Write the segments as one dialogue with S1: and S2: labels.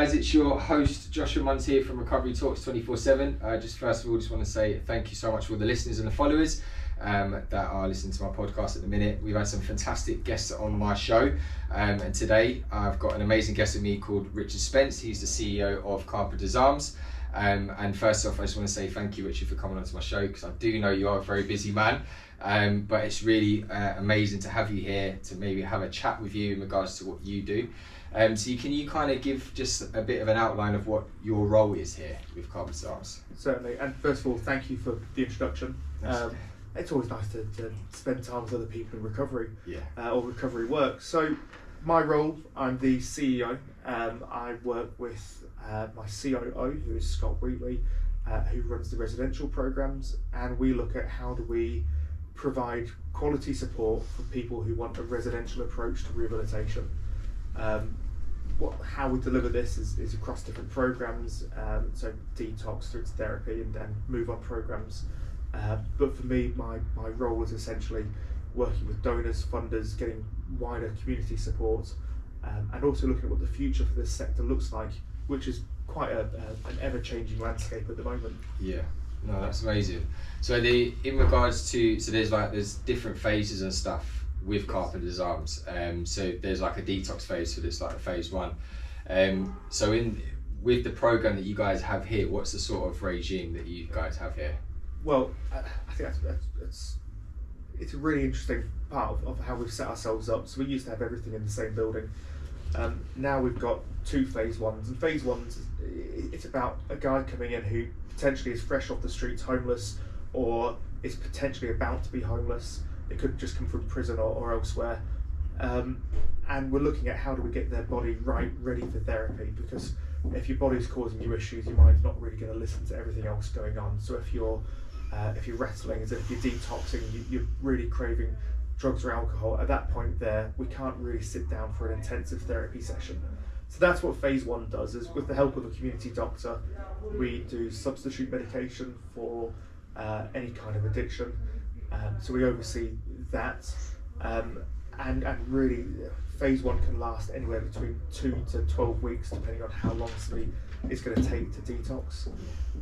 S1: guys, it's your host Joshua Muntz here from Recovery Talks 24/7. Just first of all, just want to say thank you so much for all the listeners and the followers that are listening to my podcast at the minute. We've had some fantastic guests on my show, and today I've got an amazing guest with me called Richard Spence. He's the CEO of Carpenters Arms. And first off, I just want to say thank you, Richard, for coming onto my show, because I do know you are a very busy man, but it's really amazing to have you here to maybe have a chat with you in regards to what you do. So can you kind of give just a bit of an outline of what your role is here with Carpenters Arms?
S2: Certainly, and first of all, thank you for the introduction. It's always nice to spend time with other people in recovery, or recovery work. So my role, I'm the CEO. I work with my COO, who is Scott Wheatley, who runs the residential programs, and we look at how do we provide quality support for people who want a residential approach to rehabilitation. How we deliver this is across different programs, so detox through to therapy and move on programs. But for me, my role is essentially working with donors, funders, getting wider community support, and also looking at what the future for this sector looks like, which is quite an ever-changing landscape at the moment.
S1: Yeah, no, that's amazing. So in regards to, there's different phases and stuff with Carpenters Arms. So there's like a detox phase, so there's like a phase one. So with the program that you guys have here, what's the sort of regime that you guys have here?
S2: Well, I think it's a really interesting part of how we've set ourselves up. So we used to have everything in the same building. Now we've got two phase ones, and phase ones, it's about a guy coming in who potentially is fresh off the streets, homeless, or is potentially about to be homeless. It could just come from prison or elsewhere. And we're looking at how do we get their body ready for therapy, because if your body's causing you issues, your mind's not really going to listen to everything else going on. So if you're wrestling, as if you're detoxing, you're really craving drugs or alcohol, at that point there, we can't really sit down for an intensive therapy session. So that's what phase one does, is with the help of a community doctor, we do substitute medication for any kind of addiction. So we oversee that, and really phase one can last anywhere between 2 to 12 weeks, depending on how long somebody is going to take to detox.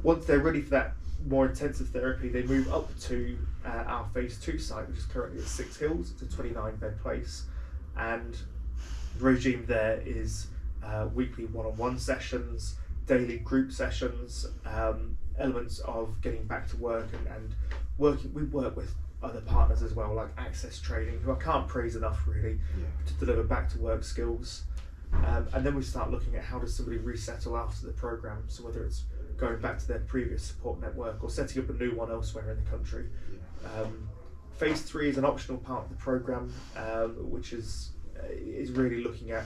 S2: Once they're ready for that more intensive therapy, they move up to our phase two site, which is currently at 6 Hills. It's a 29-bed place, and the regime there is weekly one-on-one sessions, daily group sessions, elements of getting back to work and working. We work with other partners as well, like Access Training, who I can't praise enough really, to deliver back to work skills. And then we start looking at how does somebody resettle after the program, so whether it's going back to their previous support network or setting up a new one elsewhere in the country. Phase 3 is an optional part of the program, which is really looking at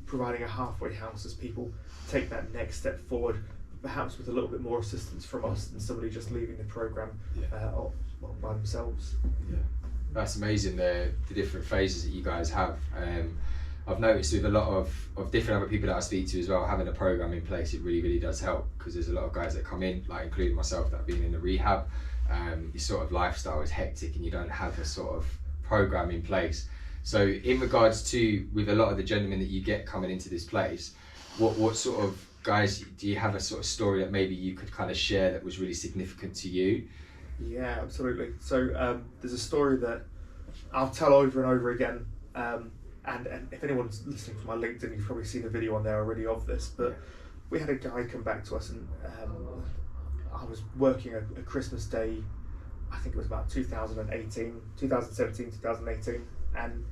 S2: providing a halfway house as people take that next step forward, perhaps with a little bit more assistance from us than somebody just leaving the program by themselves.
S1: Yeah, that's amazing, the different phases that you guys have. I've noticed with a lot of different other people that I speak to as well, having a program in place, it really does help, because there's a lot of guys that come in, like including myself, that have been in the rehab. Your sort of lifestyle is hectic and you don't have a sort of program in place. So in regards to, with a lot of the gentlemen that you get coming into this place, what sort of guys, do you have a sort of story that maybe you could kind of share that was really significant to you?
S2: Yeah, absolutely. So there's a story that I'll tell over and over again, and if anyone's listening to my LinkedIn, you've probably seen a video on there already of this, but we had a guy come back to us, and I was working a Christmas day, I think it was about 2017, 2018, and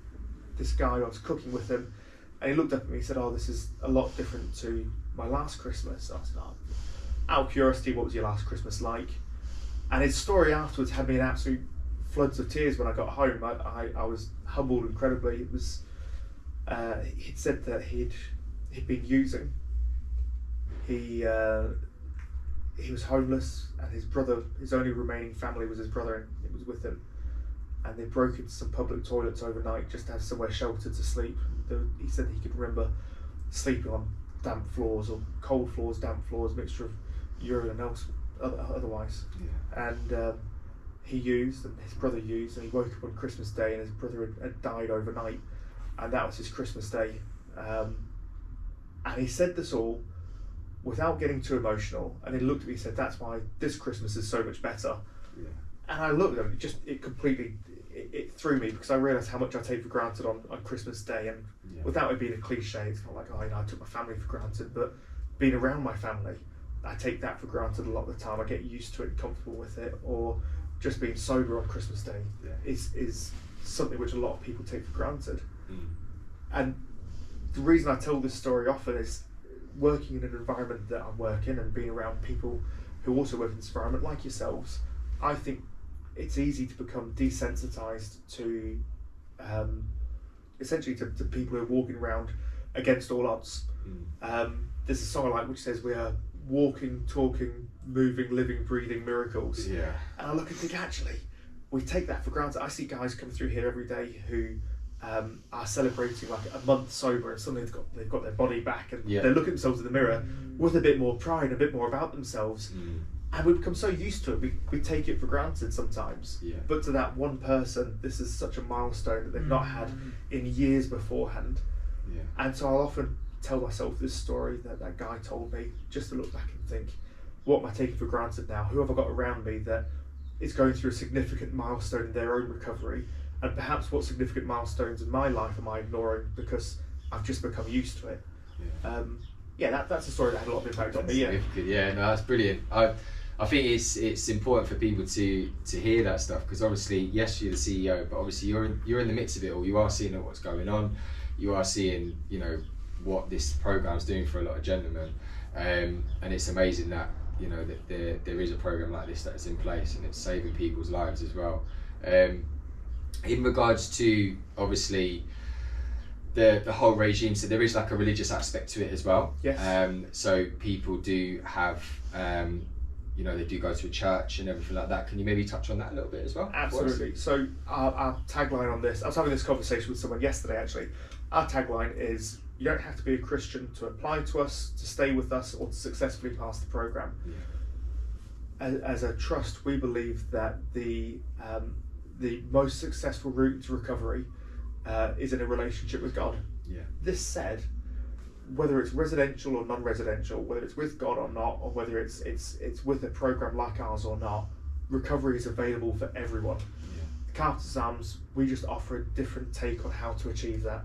S2: this guy, I was cooking with him, and he looked up at me and said, "Oh, this is a lot different to my last Christmas." I said, "Oh, out of curiosity, what was your last Christmas like?" And his story afterwards had me in absolute floods of tears when I got home. I was humbled incredibly. It was, he'd said that he'd been using. He was homeless, and his brother, his only remaining family was his brother, and it was with him. And they broke into some public toilets overnight just to have somewhere sheltered to sleep. He said he could remember sleeping on damp floors, or cold floors, damp floors, mixture of urine and otherwise. And he used, and his brother used, and he woke up on Christmas Day, and his brother had died overnight, and that was his Christmas Day. And he said this all without getting too emotional, and he looked at me and said, "That's why this Christmas is so much better."
S1: Yeah.
S2: And I looked at him, it completely threw me, because I realised how much I take for granted on Christmas Day, and without it being a cliche, it's not like, oh, I took my family for granted, but being around my family, I take that for granted a lot of the time. I get used to it and comfortable with it, or just being sober on Christmas Day is something which a lot of people take for granted. And the reason I tell this story often is working in an environment that I work in, and being around people who also work in this environment like yourselves, I think it's easy to become desensitized to essentially to people who are walking around against all odds. There's a song I like which says we are walking, talking, moving, living, breathing miracles. And I look and think, actually, we take that for granted. I see guys come through here every day who are celebrating like a month sober, and suddenly they've got their body back, and they look at themselves in the mirror with a bit more pride, a bit more about themselves. And we become so used to it, we take it for granted sometimes. But to that one person, this is such a milestone that they've not had in years beforehand. And so I'll often tell myself this story that guy told me, just to look back and think, what am I taking for granted now? Who have I got around me that is going through a significant milestone in their own recovery? And perhaps what significant milestones in my life am I ignoring because I've just become used to it? That's a story that had a lot of impact on me.
S1: No, that's brilliant. I think it's important for people to hear that stuff, because obviously, yes, you're the CEO, but obviously you're in the midst of it all. You are seeing what's going on. You are seeing, what this program's doing for a lot of gentlemen, and it's amazing that that there is a program like this that's in place, and it's saving people's lives as well. In regards to obviously the whole regime, so there is like a religious aspect to it as well. So people do have they do go to a church and everything like that. Can you maybe touch on that a little bit as well?
S2: Absolutely. So our tagline on this, I was having this conversation with someone yesterday actually. Our tagline is, you don't have to be a Christian to apply to us, to stay with us, or to successfully pass the program. As a trust, we believe that the most successful route to recovery is in a relationship with God. This said, whether it's residential or non-residential, whether it's with God or not, or whether it's with a program like ours or not, recovery is available for everyone. Carpenters Arms, we just offer a different take on how to achieve that.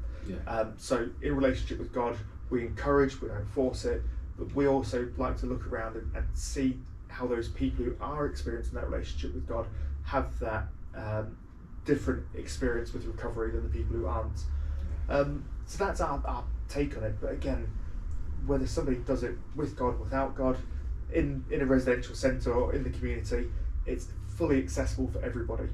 S2: So in relationship with God, we encourage, we don't force it, but we also like to look around and see how those people who are experiencing that relationship with God have that different experience with recovery than the people who aren't. So that's our take on it. But again, whether somebody does it with God, without God, in a residential centre or in the community, it's fully accessible for everybody.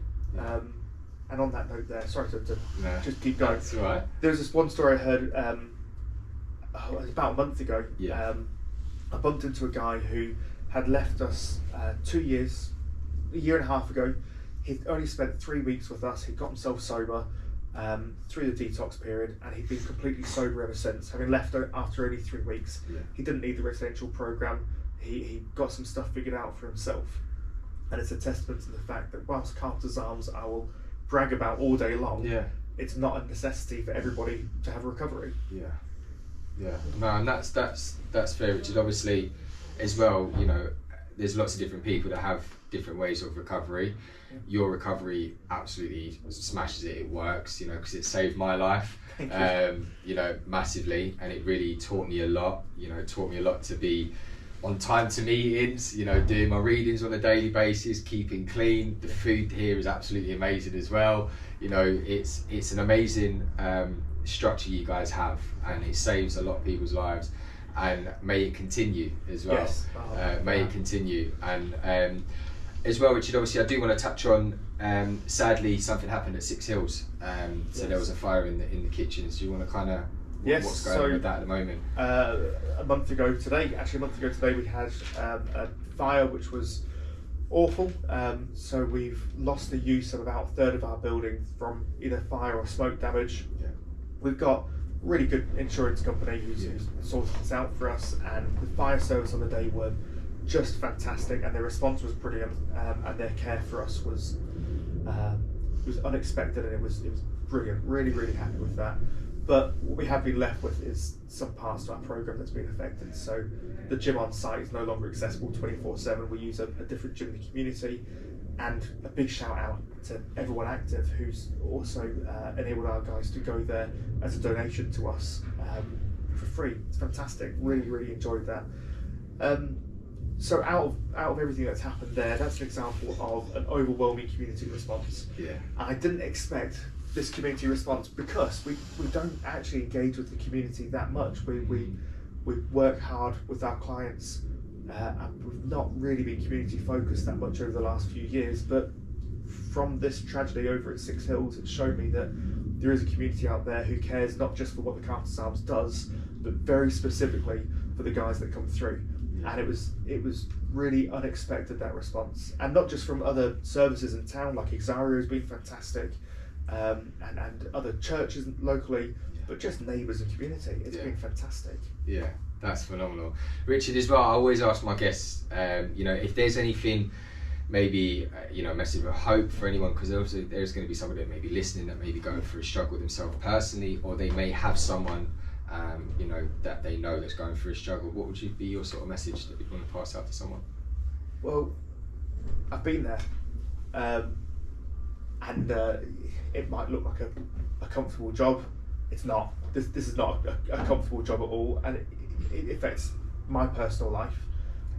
S2: And on that note there, sorry to just keep going.
S1: That's all right.
S2: There was this one story I heard it was about a month ago. I bumped into a guy who had left us 2 years, a year and a half ago. He'd only spent 3 weeks with us. He'd got himself sober through the detox period, and he'd been completely sober ever since, having left after only 3 weeks. He didn't need the residential program. He got some stuff figured out for himself. And it's a testament to the fact that whilst Carpenters Arms I will brag about all day long, it's not a necessity for everybody to have recovery.
S1: No, and that's fair, Richard. Obviously, as well, there's lots of different people that have different ways of recovery. Your recovery absolutely smashes it. It works, because it saved my life, massively, and it really taught me a lot. Taught me a lot to be on time to meetings, doing my readings on a daily basis, keeping clean. The food here is absolutely amazing as well. It's an amazing structure you guys have, and it saves a lot of people's lives, and may it continue as well. May it continue. And as well, Richard, obviously I do want to touch on, sadly something happened at Six Hills, so there was a fire in the kitchens. Do you want to kind of what's going on with that at the moment?
S2: A month ago today, we had a fire which was awful. So we've lost the use of about a third of our building from either fire or smoke damage. We've got a really good insurance company who's sorted this out for us, and the fire service on the day were just fantastic, and their response was brilliant, and their care for us was unexpected, and it was brilliant. Really happy with that. But what we have been left with is some parts to our program that's been affected. So the gym on site is no longer accessible 24/7. We use a different gym in the community, and a big shout out to everyone active who's also enabled our guys to go there as a donation to us for free. It's fantastic. Really enjoyed that. So out of everything that's happened there, that's an example of an overwhelming community response.
S1: Yeah.
S2: And I didn't expect this community response because we don't actually engage with the community that much. We work hard with our clients, and we've not really been community focused that much over the last few years. But from this tragedy over at Six Hills, it showed me that there is a community out there who cares not just for what the Carpenters Arms does, but very specifically for the guys that come through. And it was really unexpected, that response, and not just from other services in town like Exario has been fantastic, and other churches locally, but just neighbours and community. It's been fantastic.
S1: Yeah, that's phenomenal. Richard, as well, I always ask my guests, if there's anything, maybe a message of hope for anyone, because also there's going to be somebody that may be listening that may be going through a struggle themselves personally, or they may have someone that they know that's going through a struggle. What would you be your sort of message that you want to pass out to someone?
S2: Well, I've been there, and it might look like a comfortable job. It's not. This is not a comfortable job at all, and it affects my personal life.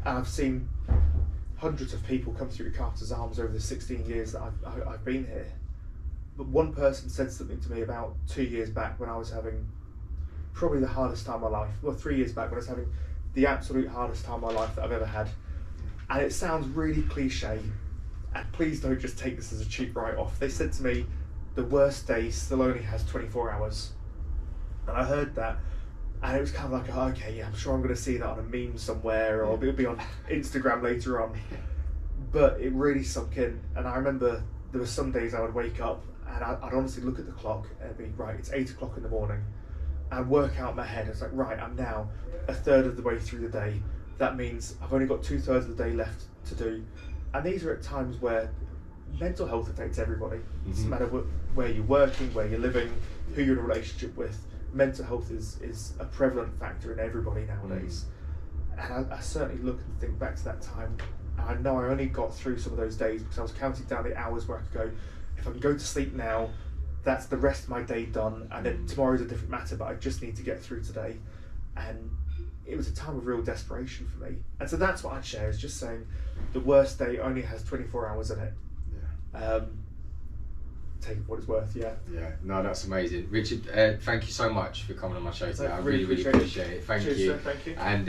S2: And I've seen hundreds of people come through Carpenters Arms over the 16 years that I've been here. But one person said something to me about 2 years back when I was having probably the hardest time of my life. Well, 3 years back when I was having the absolute hardest time of my life that I've ever had. And it sounds really cliche, and please don't just take this as a cheap write-off. They said to me, the worst day still only has 24 hours. And I heard that, and it was kind of like, okay, yeah, I'm sure I'm going to see that on a meme somewhere, or it'll be on Instagram later on. But it really sunk in, and I remember there were some days I would wake up, and I'd honestly look at the clock, and it'd be, right, it's 8 o'clock in the morning. And work out in my head, it's like, right, I'm now a third of the way through the day. That means I've only got 2/3 of the day left to do. And these are at times where mental health affects everybody. It doesn't matter where you're working, where you're living, who you're in a relationship with. Mental health is a prevalent factor in everybody nowadays. And I certainly look and think back to that time. And I know I only got through some of those days because I was counting down the hours where I could go, if I can go to sleep now, that's the rest of my day done, and then tomorrow's a different matter, but I just need to get through today. And it was a time of real desperation for me. And so that's what I'd share, is just saying the worst day only has 24 hours in it. Take it for what it's worth, Yeah,
S1: no, that's amazing. Richard, thank you so much for coming on my show today. I really appreciate it. Thank you.
S2: Sir, thank you.
S1: And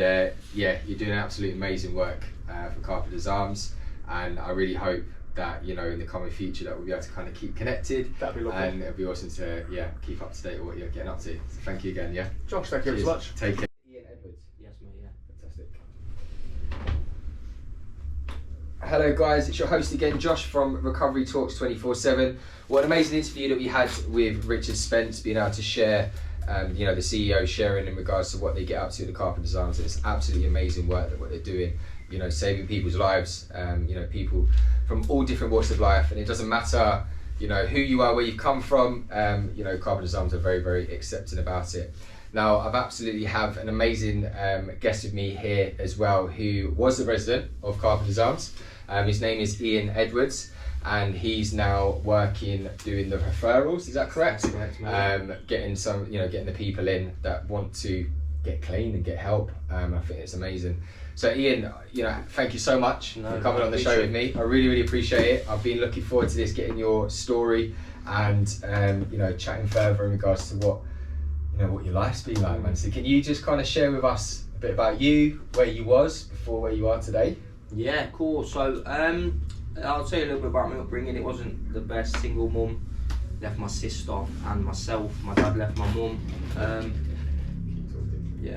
S1: you're doing absolutely amazing work for Carpenters Arms, and I really hope that in the coming future that we'll be able to kind of keep connected.
S2: That'd be lovely.
S1: And it'd be awesome to keep up to date with what you're getting up to. So thank you again.
S2: Josh, thank you so much.
S1: Take care.
S3: Ian Edwards. Yes, mate. Yeah.
S1: Fantastic. Hello guys, it's your host again, Josh from Recovery Talks 24/7. What an amazing interview that we had with Richard Spence, being able to share the CEO sharing in regards to what they get up to at the Carpenters Arms. It's absolutely amazing work that what they're doing, saving people's lives, people from all different walks of life, and it doesn't matter who you are, where you've come from. Carpenters Arms are very, very accepting about it. Now, I've absolutely have an amazing guest with me here as well, who was the resident of Carpenters Arms. His name is Ian Edwards, and he's now working doing the referrals. Is that correct?
S3: That's correct, mate.
S1: Getting the people in that want to get clean and get help. I think it's amazing. So Ian, thank you so much for coming on the show with me. I really, really appreciate it. I've been looking forward to this, getting your story and chatting further in regards to what your life's been like, man. So can you just kind of share with us a bit about you, where you was before where you are today?
S3: Yeah, cool. So I'll tell you a little bit about my upbringing. It wasn't the best. Single mum, left my sister and myself. My dad left my mum.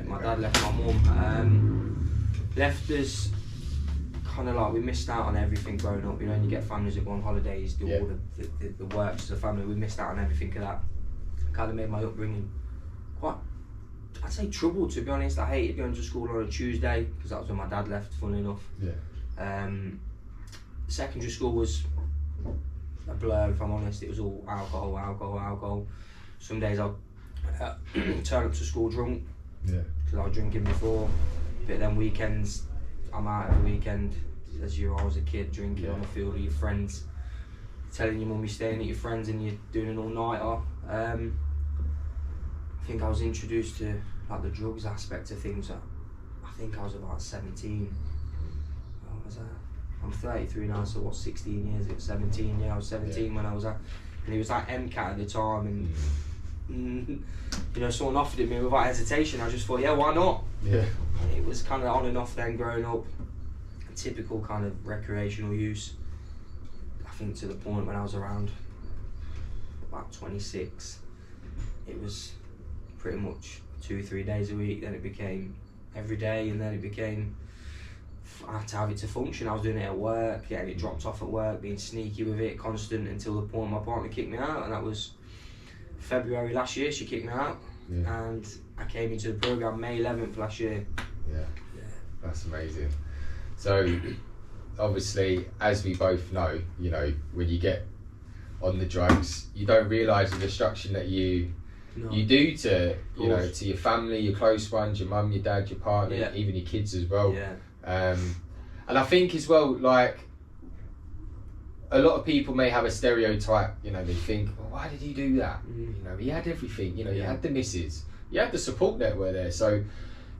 S3: My dad left my mum. Left us kind of like, we missed out on everything growing up. And you get families that go on holidays, do all the works as a family. We missed out on everything of that. Kind of made my upbringing quite, I'd say, troubled, to be honest. I hated going to school on a Tuesday because that was when my dad left, funnily enough. Secondary school was a blur, if I'm honest. It was all alcohol. Some days I'd turn up to school drunk.
S1: Yeah.
S3: Because I was drinking before. But then weekends, I'm out every weekend. As I was a kid, drinking on the field with your friends. Telling your mum you're staying at your friends and you're doing an all-nighter. I think I was introduced to like the drugs aspect of things. I think I was about 17. What was that? I'm 33 now, so what, 16 years ago? 17, yeah, I was 17 when I was at, and it was like MCAT at the time, and you know, someone offered it me without hesitation. I just thought, yeah, why not?
S1: Yeah.
S3: It was kind of on and off then growing up, typical kind of recreational use. I think to the point when I was around about 26, it was pretty much 2-3 days a week, then it became every day, and then it became, I had to have it to function. I was doing it at work, getting it dropped off at work, being sneaky with it, constant, until the point my partner kicked me out, and that was February last year. She kicked me out, and I came into the programme May 11th last year.
S1: Yeah, that's amazing. So obviously, as we both know, you know, when you get on the drugs, you don't realise the destruction that you do to, you know, to your family, your close ones, your mum, your dad, your partner, even your kids as well. And I think as well, like, a lot of people may have a stereotype, you know, they think, well, why did he do that? You know, he had everything, you know, you had the missus, you had the support network there. So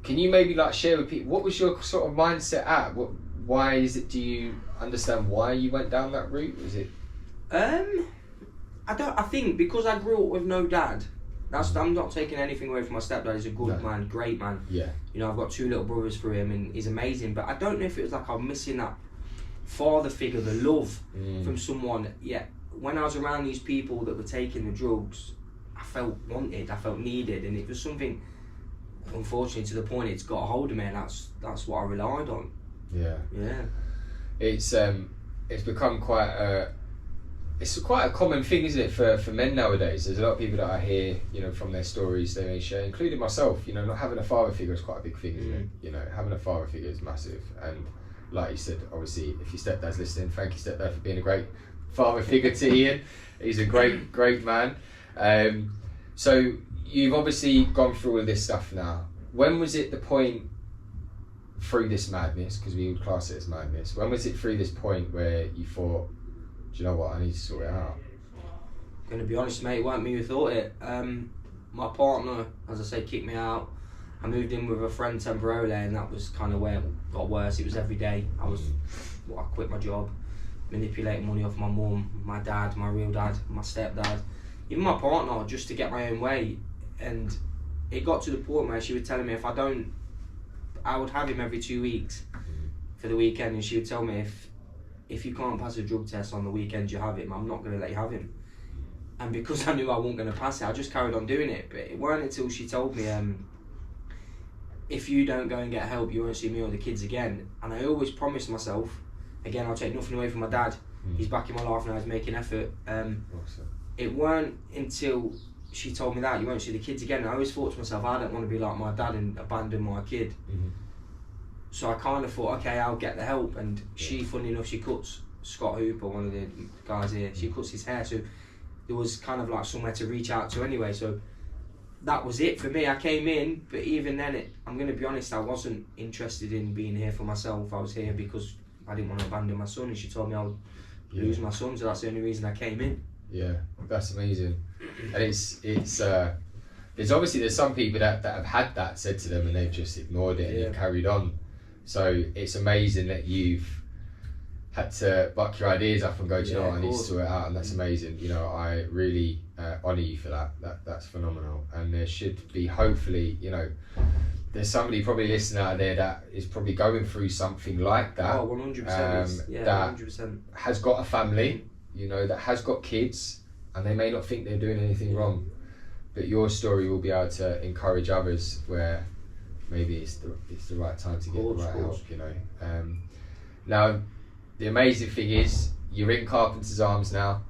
S1: can you maybe like share with people, what was your sort of mindset at? Why is it, do you understand why you went down that route? Was it?
S3: I think because I grew up with no dad, I'm not taking anything away from my stepdad. He's a good man, great man. Yeah. You know, I've got 2 little brothers for him, and he's amazing. But I don't know if it was like I'm missing that father figure, the love from someone. Yeah. When I was around these people that were taking the drugs, I felt wanted, I felt needed, and it was something. Unfortunately, to the point it's got a hold of me, and that's what I relied on. Yeah. Yeah. It's become quite a. It's quite a common thing, isn't it, for men nowadays? There's a lot of people that I hear, you know, from their stories they may share, including myself. You know, not having a father figure is quite a big thing, isn't it? You know, having a father figure is massive. And like you said, obviously, if your stepdad's listening, thank you, stepdad, for being a great father figure to Ian. He's a great man. So you've obviously gone through all this stuff now. When was it the point through this madness, because we would class it as madness, when was it through this point where you thought, do you know what, I need to sort it out? I'm going to be honest, mate, it weren't me who thought it. My partner, as I say, kicked me out. I moved in with a friend temporarily, and that was kind of where it got worse. It was every day. I quit my job, manipulating money off my mum, my dad, my real dad, my stepdad, even my partner, just to get my own way. And it got to the point where she was telling me I would have him every 2 weeks for the weekend, and she would tell me, if you can't pass a drug test on the weekend you have him, I'm not going to let you have him. And because I knew I wasn't going to pass it, I just carried on doing it. But it weren't until she told me, if you don't go and get help, you won't see me or the kids again. And I always promised myself, again, I'll take nothing away from my dad. He's back in my life now, he's making effort. It weren't until she told me that, you won't see the kids again. And I always thought to myself, I don't want to be like my dad and abandon my kid. So I kind of thought, okay, I'll get the help. And she, funny enough, she cuts Scott Hooper, one of the guys here, she cuts his hair. So there was kind of like somewhere to reach out to anyway. So that was it for me. I came in, but even then, I'm going to be honest, I wasn't interested in being here for myself. I was here because I didn't want to abandon my son, and she told me I would lose my son, so that's the only reason I came in. Yeah,
S1: that's amazing. And there's some people that have had that said to them and they've just ignored it and they've carried on. So it's amazing that you've had to buck your ideas up and go, do you know what, I need to sort it out, and that's amazing. You know, I really honour you for that. That's phenomenal. And there should be, hopefully, you know, there's somebody probably listening out there that is probably going through something like that.
S3: Oh, 100%.
S1: That
S3: 100%.
S1: has got a family, you know, that has got kids, and they may not think they're doing anything wrong. But your story will be able to encourage others where maybe it's the right time to get the right help, you know. Now, the amazing thing is, you're in Carpenters Arms now.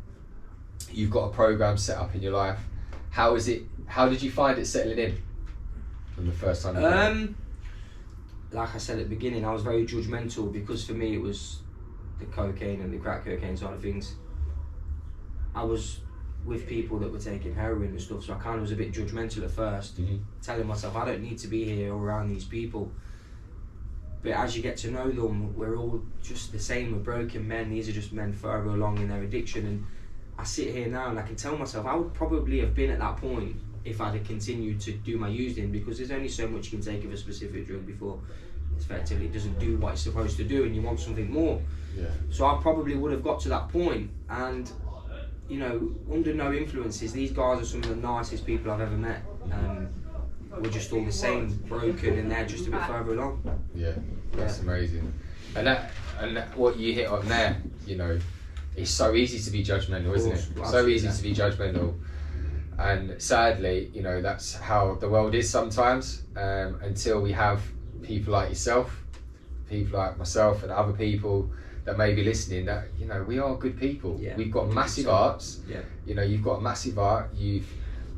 S1: You've got a program set up in your life. How did you find it settling in from the first time you came?
S3: Like I said at the beginning, I was very judgmental because for me it was the cocaine and the crack cocaine side of things. I was with people that were taking heroin and stuff, so I kind of was a bit judgmental at first, telling myself I don't need to be here or around these people. But as you get to know them, we're all just the same. We're broken men. These are just men further along in their addiction. And I sit here now and I can tell myself I would probably have been at that point if I'd have continued to do my using, because there's only so much you can take of a specific drug before effectively it doesn't do what it's supposed to do and you want something more. So I probably would have got to that point, and you know, under no influences, these guys are some of the nicest people I've ever met. We're just all the same, broken, and they're just a bit further along.
S1: That's amazing. And that what you hit on there, you know, it's so easy to be judgmental, isn't it? So easy to be judgmental. And sadly, you know, that's how the world is sometimes, until we have people like yourself, people like myself and other people that may be listening, that, you know, we are good people. We've got massive arts. You know, you've got a massive art.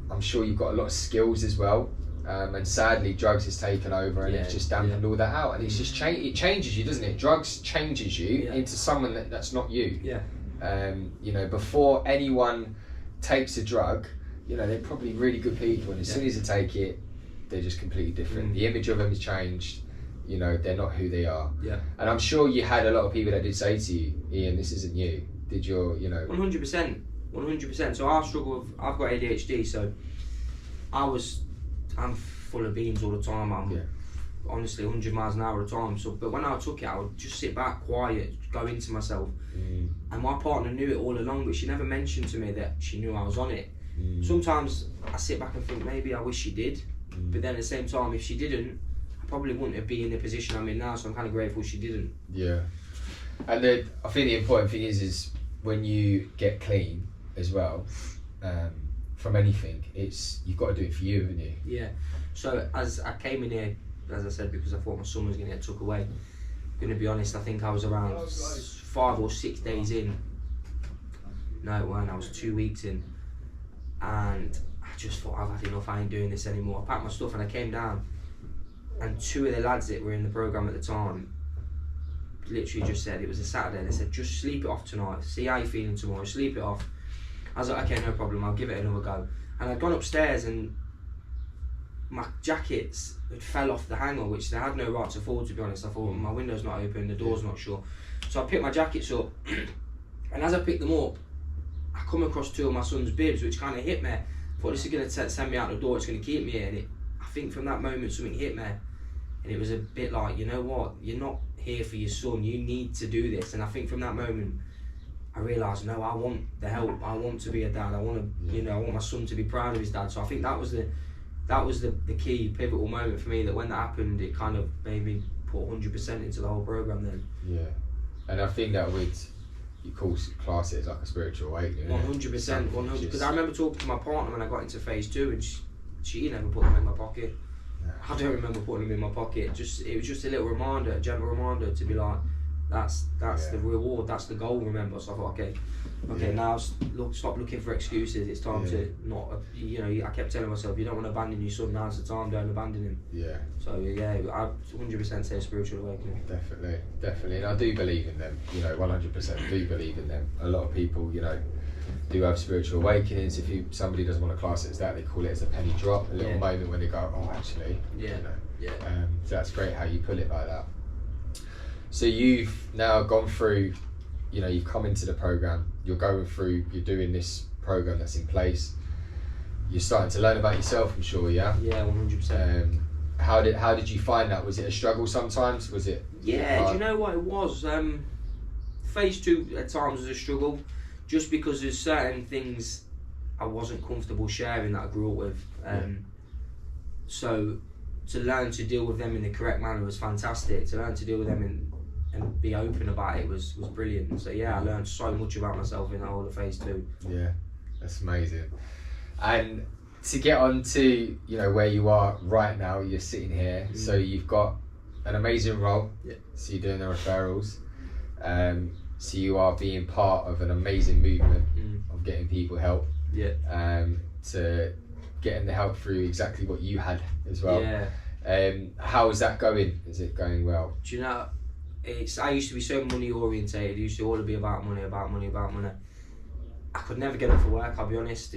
S1: I'm sure you've got a lot of skills as well. And sadly, drugs has taken over, and it's just dampened all that out. And it's just it changes you, doesn't it? Drugs changes you into someone that's not you. You know, before anyone takes a drug, you know, they're probably really good people, and as soon as they take it, they're just completely different. The image of them has changed. You know, they're not who they are. And I'm sure you had a lot of people that did say to you, Ian, this isn't you. Did your, you know...
S3: 100%. So I struggle with, I've got ADHD, so I'm full of beans all the time. I'm honestly 100 miles an hour at a time. So, but when I took it, I would just sit back, quiet, go into myself. And my partner knew it all along, but she never mentioned to me that she knew I was on it. Sometimes I sit back and think, maybe I wish she did. But then at the same time, if she didn't, I probably wouldn't have been in the position I'm in now, so I'm kind of grateful she didn't.
S1: And I think the important thing is when you get clean as well, from anything, you've got to do it for you, haven't you?
S3: So as I came in here, as I said, because I thought my son was going to get took away, I'm going to be honest, I think I was around 5 or 6 days in. No, it weren't, I was 2 weeks in. And I just thought, I've had enough, I ain't doing this anymore. I packed my stuff and I came down, and 2 of the lads that were in the programme at the time literally just said, it was a Saturday, they said, just sleep it off tonight, see how you're feeling tomorrow, sleep it off. I was like, okay, no problem, I'll give it another go. And I'd gone upstairs and my jackets had fell off the hanger, which they had no right to fall, to be honest. I thought, my window's not open, the door's not shut. So I picked my jackets up, and as I picked them up, I come across 2 of my son's bibs, which kind of hit me. I thought, this is going to send me out the door, it's going to keep me here. And I think from that moment something hit me, and it was a bit like, you know what, you're not here for your son, you need to do this. And I think from that moment I realised, no, I want the help, I want to be a dad, I want to, you know, I want my son to be proud of his dad. So I think that was the key pivotal moment for me, that when that happened, it kind of made me put 100% into the whole programme then.
S1: And I think that you class it as like a spiritual awakening.
S3: 100%, because I remember talking to my partner when I got into phase 2, and she never put them in my pocket. I don't remember putting them in my pocket. It was just a little reminder, a gentle reminder to be like, that's the reward, that's the goal, remember. So I thought, okay, now stop looking for excuses. It's time to not, you know, I kept telling myself, you don't want to abandon your son, now's the time, don't abandon him. So I 100% say spiritual awakening.
S1: Definitely, and I do believe in them, you know, 100% do believe in them. A lot of people, you know, do have spiritual awakenings. If somebody doesn't want to class it as that, they call it as a penny drop, a little moment when they go, oh, actually, you know. So that's great how you put it like that. So you've now gone through, you know, you've come into the program, you're doing this program that's in place, you're starting to learn about yourself, I'm sure.
S3: 100%.
S1: How did you find that? Was it a struggle sometimes? Was it
S3: do you know what it was? Phase 2 at times was a struggle, just because there's certain things I wasn't comfortable sharing that I grew up with. So to learn to deal with them in the correct manner was fantastic. To learn to deal with them and be open about it was brilliant. So I learned so much about myself in the whole of phase 2.
S1: That's amazing. And to get on to, you know, where you are right now, you're sitting here, so you've got an amazing role. So you're doing the referrals, so you are being part of an amazing movement of getting people help, to getting the help through exactly what you had as well. How is that going? Is it going well?
S3: Do you know, I used to be so money orientated. It used to all be about money. I could never get up for work, I'll be honest.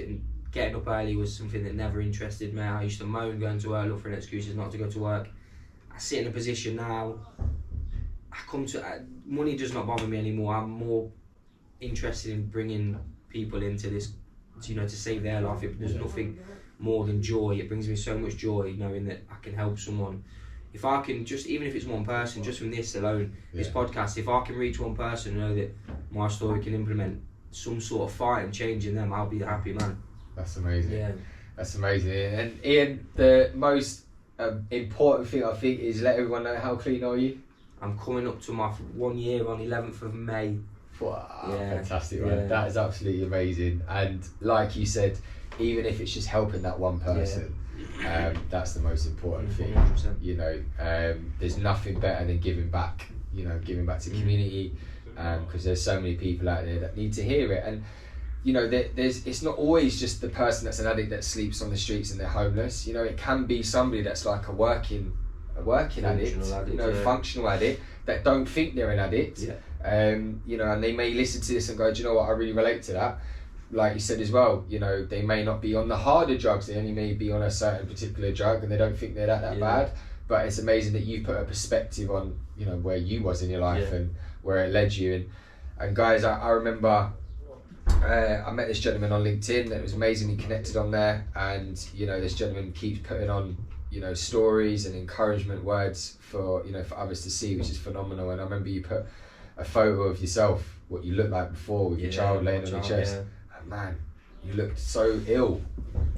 S3: Getting up early was something that never interested me. I used to moan going to work, look for excuses not to go to work. I sit in a position now, money does not bother me anymore. I'm more interested in bringing people into this, to save their life. There's nothing more than joy. It brings me so much joy knowing that I can help someone. If I can even if it's one person, just from this alone, this podcast, if I can reach one person and know that my story can implement some sort of fight and change in them, I'll be a happy man.
S1: That's amazing.
S3: Yeah.
S1: That's amazing. And Ian, the most important thing I think is let everyone know, how clean are you?
S3: I'm coming up to my 1 year on 11th of May.
S1: Wow,
S3: Yeah.
S1: fantastic, man. That is absolutely amazing. And like you said, even if it's just helping that one person, that's the most important thing.
S3: 100%.
S1: There's nothing better than giving back, giving back to the community, because there's so many people out there that need to hear it. And it's not always just the person that's an addict that sleeps on the streets and they're homeless. It can be somebody that's like a working addict, functional addict that don't think they're an addict. And they may listen to this and go, do you know what, I really relate to that. Like you said as well, they may not be on the harder drugs, they only may be on a certain particular drug and they don't think they're that bad. But it's amazing that you put a perspective on, where you was in your life and where it led you. And guys, I remember I met this gentleman on LinkedIn, and it was amazing. We connected on there, and this gentleman keeps putting on stories and encouragement words for for others to see, which is phenomenal. And I remember you put a photo of yourself, what you looked like before, with your child laying on your chest. And man, you looked so ill.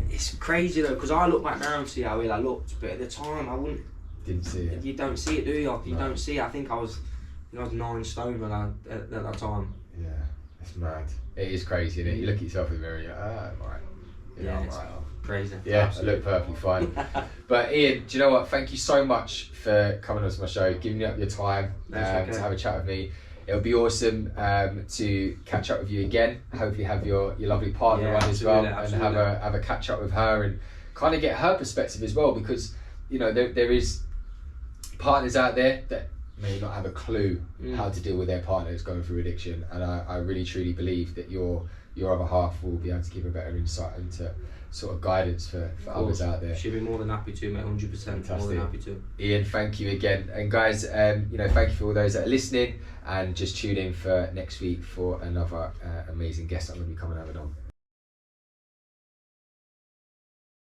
S3: It's crazy though, because I look back now and see how ill I looked, but at the time I
S1: didn't see it.
S3: You don't see it, do you? You don't see it. I think I was 9 stone when at that time.
S1: Yeah, it's mad. It is crazy, isn't it? You look at yourself in the mirror and you're like, I'm alright. I'm alright.
S3: Crazy.
S1: Yeah,
S3: absolutely.
S1: I look perfectly fine. But Ian, do you know what? Thank you so much for coming onto my show, giving me up your time to have a chat with me. It'll be awesome to catch up with you again. Hopefully have your lovely partner on as well, and have a catch up with her and kind of get her perspective as well, because there is partners out there that may not have a clue how to deal with their partner that's going through addiction, and I really truly believe that your other half will be able to give a better insight into sort of guidance for others out there.
S3: She'll be more than happy to, mate. 100%.
S1: Fantastic.
S3: More than happy to.
S1: Ian, thank you again, and guys, thank you for all those that are listening, and just tune in for next week for another amazing guest I'm going to be coming over on.